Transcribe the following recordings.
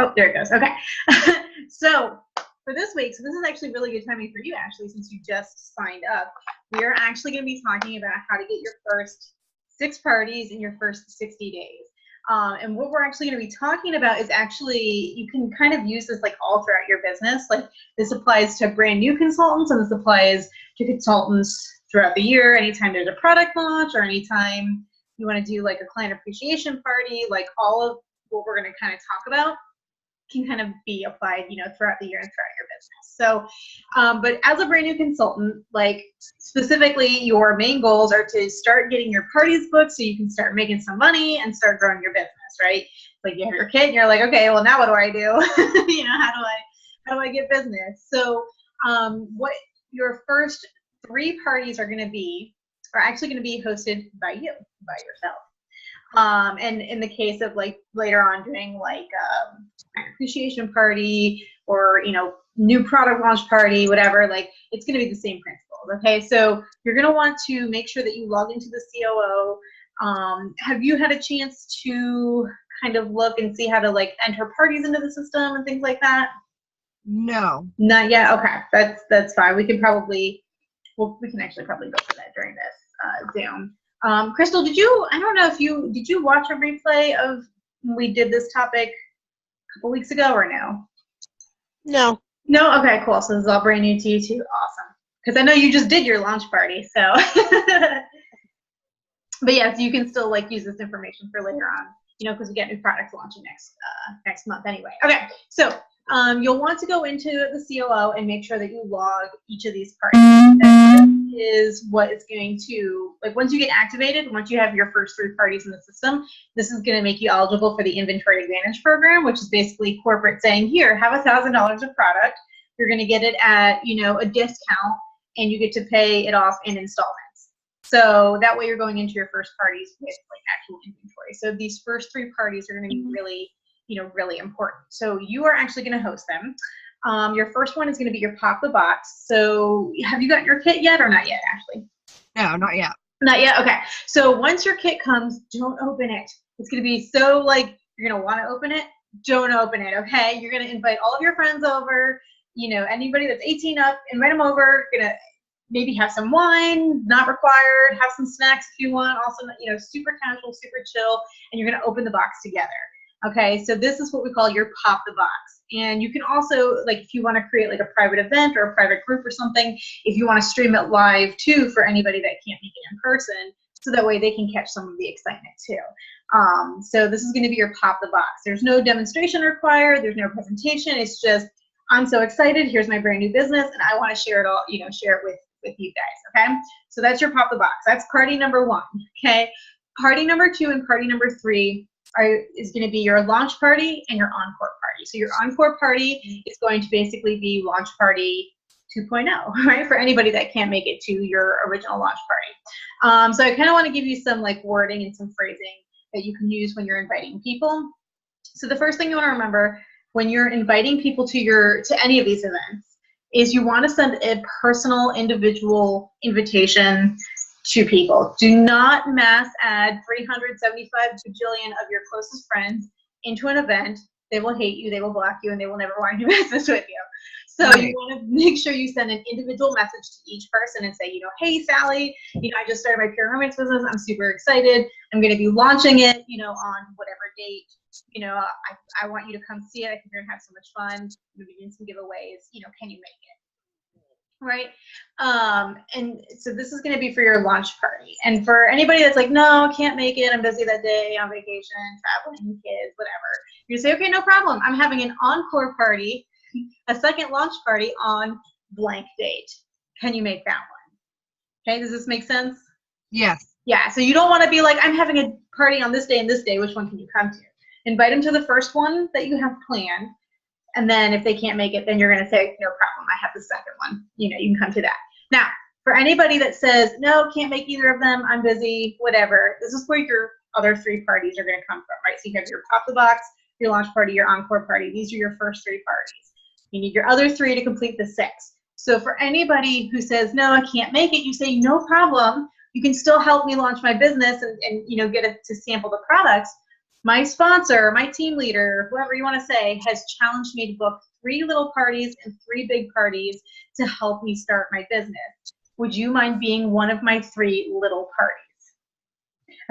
Oh, there it goes. Okay. So for this week, so this is actually really good timing for you, Ashley, since you just signed up. We are actually going to be talking about how to get your first 6 parties in your first 60 days. And what we're actually going to be talking about is actually, you can kind of use this like all throughout your business. Like this applies to brand new consultants, and this applies to consultants throughout the year, anytime there's a product launch or anytime you want to do like a client appreciation party, like all of what we're going to kind of talk about can kind of be applied, you know, throughout the year and throughout your business. So, but as a brand new consultant, like specifically your main goals are to start getting your parties booked so you can start making some money and start growing your business, right? Like you have your kid and you're like, okay, well now what do I do? You know, how do I get business? So what your first 3 parties are actually going to be hosted by you, by yourself. And in the case of like later on doing like an appreciation party or, you know, new product launch party, whatever, like it's going to be the same principles. Okay. So you're going to want to make sure that you log into the COO. Have you had a chance to kind of look and see how to like enter parties into the system and things like that? No. Not yet. Okay. That's fine. We can actually probably go through that during this Zoom. Crystal, did you watch a replay of when we did this topic a couple weeks ago or no? No. No? Okay, cool. So this is all brand new to you too. Awesome. Because I know you just did your launch party, so. But yeah, so you can still like use this information for later on, you know, because we get new products launching next month anyway. Okay, so you'll want to go into the COO and make sure that you log each of these parties. That is what is going to, like once you get activated, once you have your first 3 parties in the system, this is going to make you eligible for the Inventory Advantage program, which is basically corporate saying, here, have $1,000 of product. You're going to get it at, you know, a discount, and you get to pay it off in installments. So that way you're going into your first parties with like actual inventory. So these first 3 parties are going to be really, you know, really important. So you are actually going to host them. Your first one is going to be your Pop the Box. So have you got your kit yet or not yet, Ashley? No, not yet. Not yet? Okay. So once your kit comes, don't open it. It's going to be so like, you're going to want to open it. Don't open it, okay? You're going to invite all of your friends over, you know, anybody that's 18 up, invite them over. You're going to maybe have some wine, not required, have some snacks if you want, also, you know, super casual, super chill, and you're going to open the box together. Okay, so this is what we call your Pop the Box. And you can also, like if you want to create like a private event or a private group or something, if you want to stream it live too for anybody that can't make it in person, so that way they can catch some of the excitement too. So this is going to be your Pop the Box. There's no demonstration required, there's no presentation, it's just, I'm so excited, here's my brand new business, and I want to share it all, you know, share it with you guys, okay? So that's your Pop the Box. That's party number 1, okay? Party number 2 and party number 3 is going to be your launch party and your encore party. So your encore party is going to basically be launch party 2.0, right? For anybody that can't make it to your original launch party. So I kind of want to give you some like wording and some phrasing that you can use when you're inviting people. So the first thing you want to remember when you're inviting people to any of these events is you want to send a personal, individual invitation to people. Do not mass add 375 bajillion of your closest friends into an event. They will hate you, they will block you, and they will never want to do business with you. So Right. You want to make sure you send an individual message to each person and say, you know, hey, Sally, you know, I just started my pure romance business. I'm super excited. I'm going to be launching it, you know, on whatever date. You know, I want you to come see it. I think you're going to have so much fun. We'll be doing some giveaways. You know, can you make it? Right? And so this is going to be for your launch party. And for anybody that's like, no, I can't make it. I'm busy that day, on vacation, traveling, kids, whatever. You say, okay, no problem. I'm having an encore party, a second launch party on blank date. Can you make that one? Okay, does this make sense? Yes. Yeah, so you don't want to be like, I'm having a party on this day and this day. Which one can you come to? Invite them to the first one that you have planned. And then if they can't make it, then you're going to say, no problem, I have the second one. You know, you can come to that. Now, for anybody that says, no, can't make either of them, I'm busy, whatever, this is where your other 3 parties are going to come from, right? So you have your Pop the Box, your launch party, your encore party. These are your first 3 parties. You need your other 3 to complete the 6. So for anybody who says, no, I can't make it, you say, no problem. You can still help me launch my business and you know, get it to sample the products. my sponsor, my team leader, whoever you want to say, has challenged me to book 3 little parties and 3 big parties to help me start my business. Would you mind being one of my 3 little parties?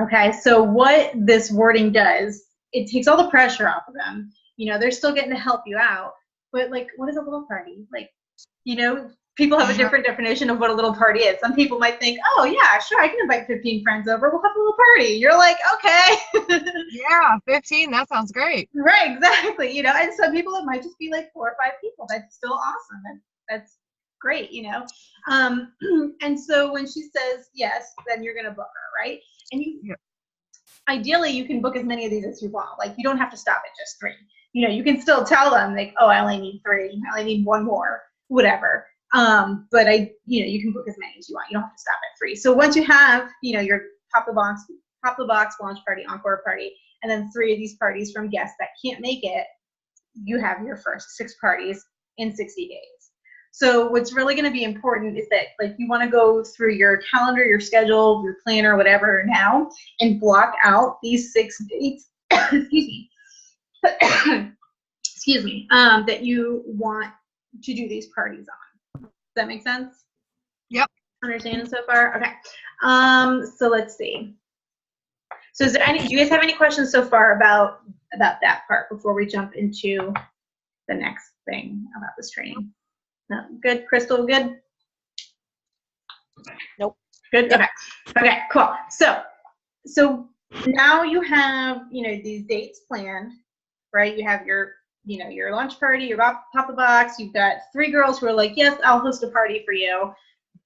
Okay, so what this wording does, it takes all the pressure off of them. You know, they're still getting to help you out, but like, what is a little party? Like, you know, people have a different definition of what a little party is. Some people might think, oh yeah, sure, I can invite 15 friends over. We'll have a little party. You're like, okay. Yeah, 15. That sounds great. Right, exactly. You know, and some people it might just be like 4 or 5 people. That's still awesome. That's great, you know. And so when she says yes, then you're gonna book her, right? And ideally you can book as many of these as you want. Like you don't have to stop at just 3. You know, you can still tell them like, oh, I only need 3, I only need 1 more, whatever. But you can book as many as you want. You don't have to stop at 3. So once you have, you know, your pop the box launch party, encore party, and then 3 of these parties from guests that can't make it, you have your first 6 parties in 60 days. So what's really going to be important is that like you want to go through your calendar, your schedule, your planner, whatever now, and block out these 6 dates, excuse me, that you want to do these parties on. Does that make sense? Yep. Understanding so far? Okay. So let's see. So do you guys have any questions so far about that part before we jump into the next thing about this training? No, good. Crystal, good? Nope. Good? Okay. Okay, cool. So now you have, you know, these dates planned, right? You have your, you know, your lunch party, your pop the box. You've got 3 girls who are like, yes, I'll host a party for you.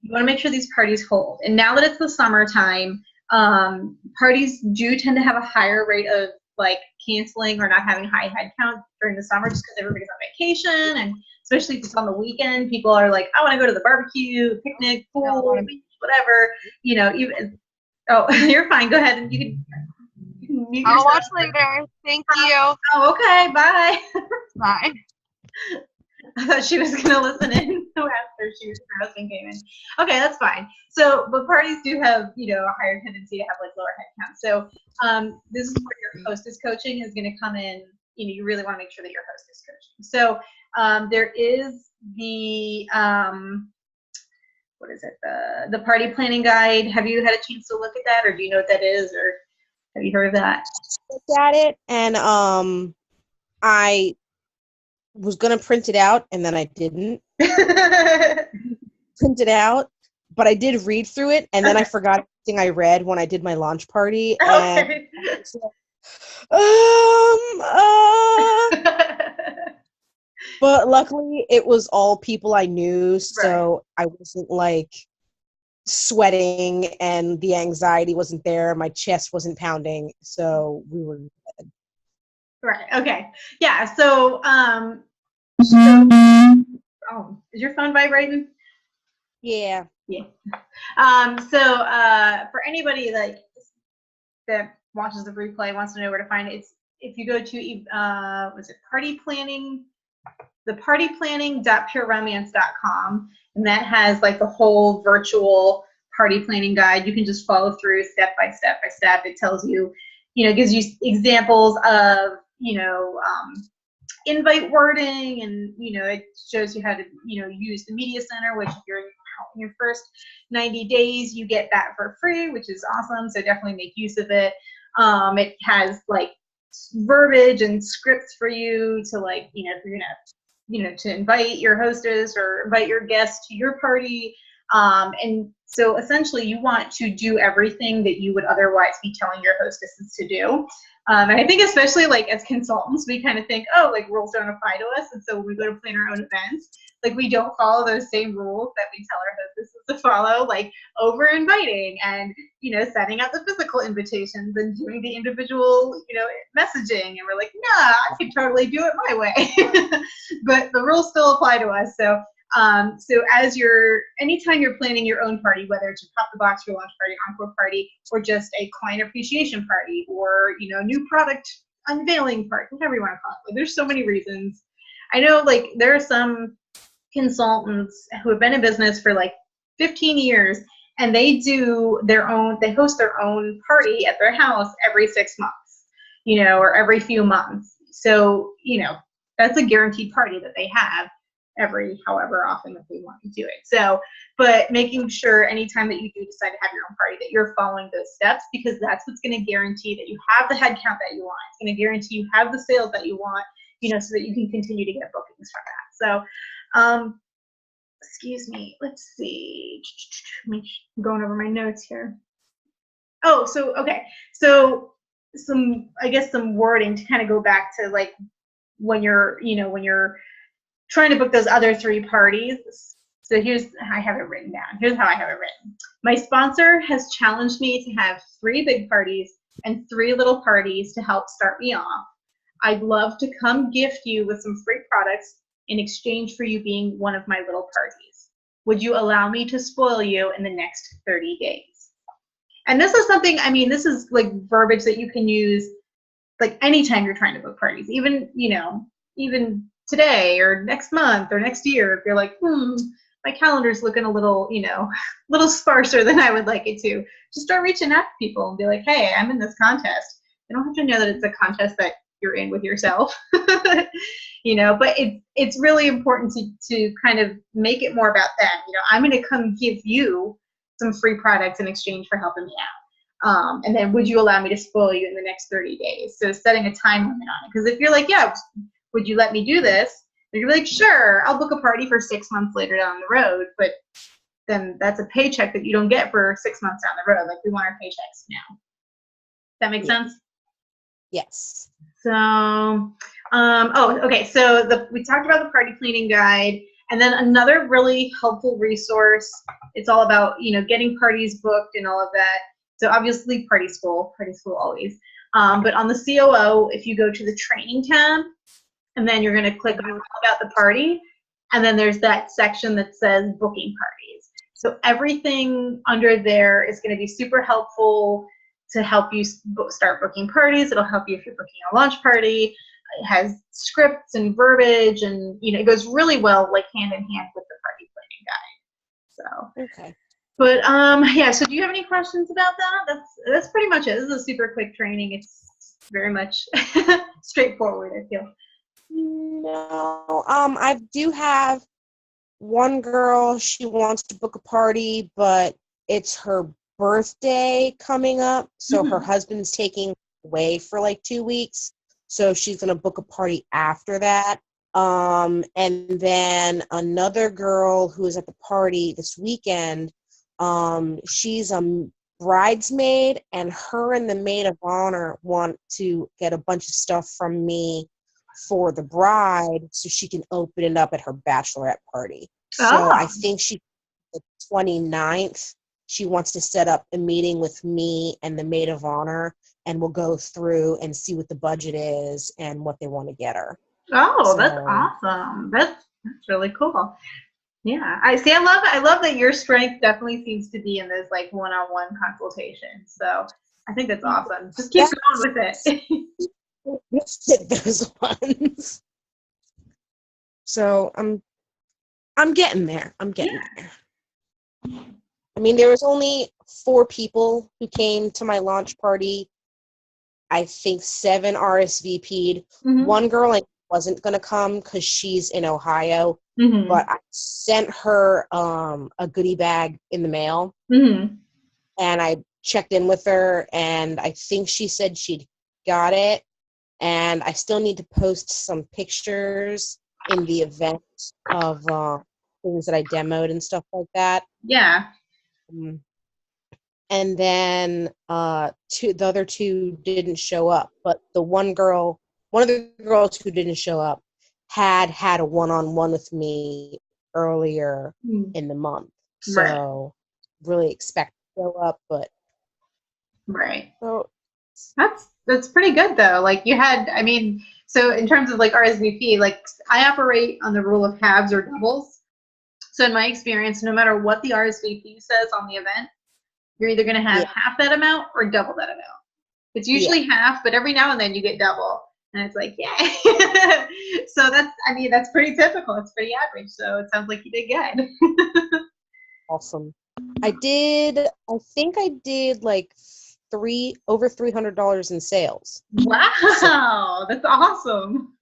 You want to make sure these parties hold. And now that it's the summertime, parties do tend to have a higher rate of like canceling or not having high head count during the summer just because everybody's on vacation, and especially if it's on the weekend, people are like, I want to go to the barbecue, picnic, pool, whatever, you know, even, oh, you're fine, go ahead, and you can mute I'll yourself. watch later. Thank you. Oh, okay, bye. Bye. I thought she was going to listen in after her husband came in. Okay, that's fine. So, but parties do have, you know, a higher tendency to have like lower head count. So this is where your hostess coaching is going to come in. You know, you really want to make sure that your hostess coaching. So there is the, what is it? The party planning guide. Have you had a chance to look at that, or do you know what that is, or have you heard of that? Looked at it, and I was gonna print it out, and then I didn't print it out, but I did read through it, and then I forgot everything I read when I did my launch party. And Okay. But luckily, it was all people I knew, so I wasn't like sweating, and the anxiety wasn't there. My chest wasn't pounding, so we were good. Right. Okay. Yeah. So, oh, is your phone vibrating? Yeah. Yeah. For anybody like that watches the replay, wants to know where to find it, it's if you go to was it party planning, the partyplanning.pureromance.com, and that has like the whole virtual party planning guide. You can just follow through step by step by step. It tells you, you know, gives you examples of, you know, invite wording, and, you know, it shows you how to, you know, use the media center, which if you're in your first 90 days, you get that for free, which is awesome. So definitely make use of it. It has like verbiage and scripts for you to, like, you know, if you're gonna, you know, to invite your hostess or invite your guests to your party. And so essentially you want to do everything that you would otherwise be telling your hostesses to do. And I think especially like as consultants, we kind of think, oh, like rules don't apply to us. And so when we go to plan our own events, like we don't follow those same rules that we tell our hostesses to follow, like over inviting and, you know, setting out the physical invitations and doing the individual, you know, messaging. And we're like, nah, I could totally do it my way. But the rules still apply to us. So anytime you're planning your own party, whether it's your pop the box, your launch party, encore party, or just a client appreciation party, or, you know, new product unveiling party, whatever you want to call it. Like, there's so many reasons. I know, like, there are some consultants who have been in business for like 15 years, and they host their own party at their house every 6 months. or every few months. So, that's a guaranteed party that they have every however often that they want to do it. So, but making sure anytime that you do decide to have your own party that you're following those steps, because that's what's going to guarantee that you have the head count that you want. It's going to guarantee you have the sales that you want, so that you can continue to get bookings from that. So, excuse me, let's see. I'm going over my notes here. Oh, so, okay. So some wording to kind of go back to like when you're trying to book those other 3 parties. So I have it written down. Here's how I have it written. My sponsor has challenged me to have 3 big parties and 3 little parties to help start me off. I'd love to come gift you with some free products in exchange for you being one of my little parties. Would you allow me to spoil you in the next 30 days? And this is something, this is like verbiage that you can use like anytime you're trying to book parties, even today or next month or next year, if you're like, my calendar's looking a little, little sparser than I would like it to, just start reaching out to people and be like, hey, I'm in this contest. They don't have to know that it's a contest that you're in with yourself, but it's really important to kind of make it more about them. I'm going to come give you some free products in exchange for helping me out. And then would you allow me to spoil you in the next 30 days? So setting a time limit on it. Because if you're like, yeah, would you let me do this? You're like, sure, I'll book a party for 6 months later down the road, but then that's a paycheck that you don't get for 6 months down the road. Like, we want our paychecks now. That makes sense? Yes. So, okay. So we talked about the party planning guide, and then another really helpful resource. It's all about getting parties booked and all of that. So obviously, Party School always. But on the COO, if you go to the training tab, and then you're going to click on all about the party, and then there's that section that says booking parties. So everything under there is going to be super helpful to help you start booking parties. It'll help you if you're booking a launch party. It has scripts and verbiage, and it goes really well, like hand in hand with the party planning guide. So okay. But yeah. So do you have any questions about that? That's pretty much it. This is a super quick training. It's very much straightforward, I feel. No, I do have one girl. She wants to book a party, but it's her birthday coming up, so her husband's taking away for like 2 weeks, so she's gonna book a party after that. And then another girl who is at the party this weekend, she's a bridesmaid, and her and the maid of honor want to get a bunch of stuff from me for the bride so she can open it up at her bachelorette party. So I think the 29th, she wants to set up a meeting with me and the maid of honor, and we'll go through and see what the budget is and what they want to get her. Oh, that's awesome. That's really cool. Yeah, I love that your strength definitely seems to be in those like one-on-one consultations. So I think that's awesome. Just keep going with it. Those ones. So I'm getting there. there. There was only 4 people who came to my launch party. I think 7 RSVP'd. One girl I wasn't going to come because she's in Ohio, but I sent her a goodie bag in the mail, and I checked in with her, and I think she said she'd got it, and I still need to post some pictures in the event of things that I demoed and stuff like that. Yeah. And then the other 2 didn't show up, but one of the girls who didn't show up had a one-on-one with me earlier in the month. So really expect to show up, but so that's pretty good though. Like you had, so in terms of like RSVP, like I operate on the rule of halves or doubles. So in my experience, no matter what the RSVP says on the event, you're either going to have half that amount or double that amount. It's usually half, but every now and then you get double. And it's like, yay. So that's pretty typical. It's pretty average. So it sounds like you did good. Awesome. I think I did like over $300 in sales. Wow, that's awesome.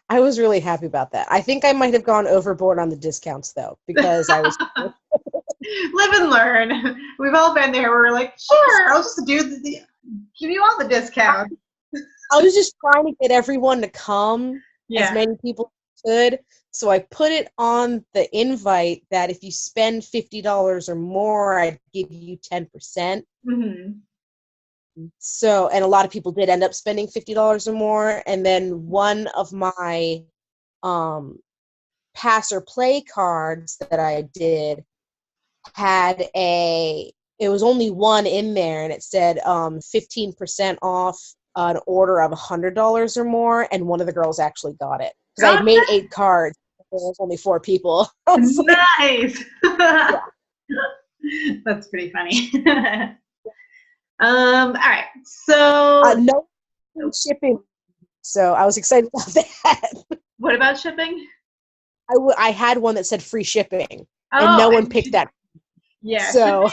I was really happy about that. I think I might have gone overboard on the discounts though, because I was Live and learn. We've all been there. We're like, sure, I'll just give you all the discounts. I was just trying to get everyone to come, Yeah. as many people as could. So I put it on the invite that if you spend $50 or more, I'd give you 10%. Mm-hmm. So, and a lot of people did end up spending $50 or more. And then one of my pass or play cards that I did had it was only one in there, and it said 15% off an order of $100 or more, and one of the girls actually got it. Because I had made 8 cards. There was only 4 people. Nice. Yeah. That's pretty funny. All right. So No shipping. So I was excited about that. what about shipping? I had one that said free shipping, Oh, and no one picked that. Yeah. So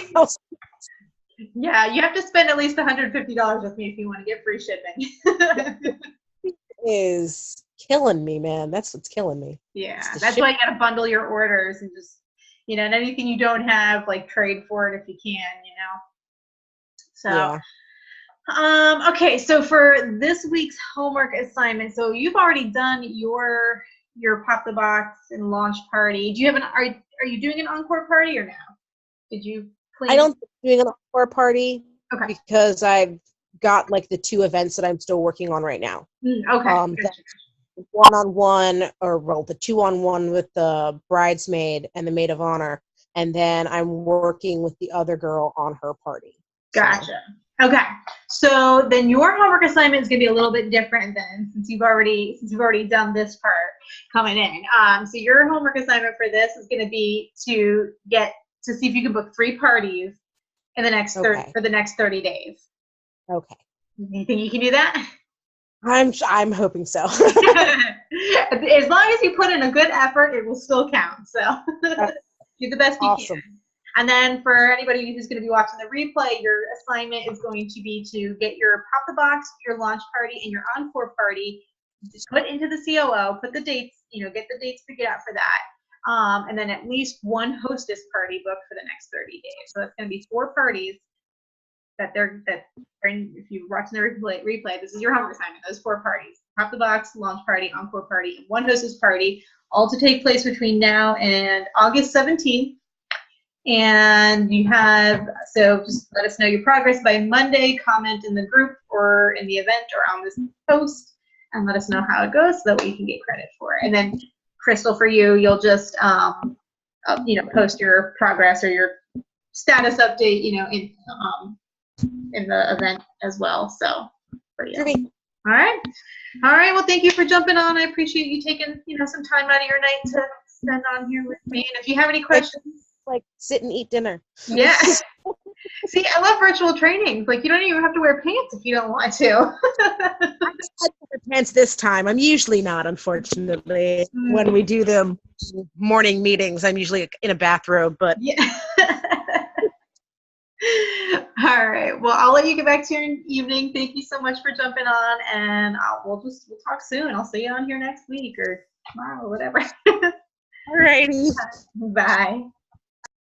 yeah, you have to spend at least $150 with me if you want to get free shipping. is killing me, man. That's what's killing me. Yeah, that's why you got to bundle your orders and just, and anything you don't have, like trade for it if you can, So, yeah. Okay, so for this week's homework assignment, so you've already done your pop the box and launch party. Do you have are you doing an encore party or no? Did you clean? I don't think I'm doing an encore party. Okay. Because I've got like the 2 events that I'm still working on right now. Okay. The 1-on-1, or well, the 2-on-1 with the bridesmaid and the maid of honor, and then I'm working with the other girl on her party. Gotcha. Okay. So then your homework assignment is going to be a little bit different then, since you've already done this part coming in. So your homework assignment for this is going to be to see if you can book 3 parties in the next for the next 30 days. Okay. You think you can do that? I'm hoping so. As long as you put in a good effort, it will still count. So do the best you can. And then for anybody who's going to be watching the replay, your assignment is going to be to get your pop the box, your launch party, and your encore party just put into the COO, put the dates, get the dates figured out for that. And then at least 1 hostess party booked for the next 30 days. So that's going to be 4 parties if you're watching the replay, this is your homework assignment, those 4 parties. Pop the box, launch party, encore party, and 1 hostess party, all to take place between now and August 17th. And so just let us know your progress by Monday, comment in the group or in the event or on this post, and let us know how it goes so that we can get credit for it. And then Crystal, for you'll just post your progress or your status update, in the event as well. So for you. All right. Well, thank you for jumping on. I appreciate you taking, some time out of your night to spend on here with me. And if you have any questions, like sit and eat dinner. Yeah. See, I love virtual trainings. Like, you don't even have to wear pants if you don't want to. I just had to wear pants this time. I'm usually not, unfortunately. When we do the morning meetings, I'm usually in a bathrobe, but yeah. All right. Well, I'll let you get back to your evening. Thank you so much for jumping on, and we'll talk soon. I'll see you on here next week or tomorrow or whatever. All righty. Bye.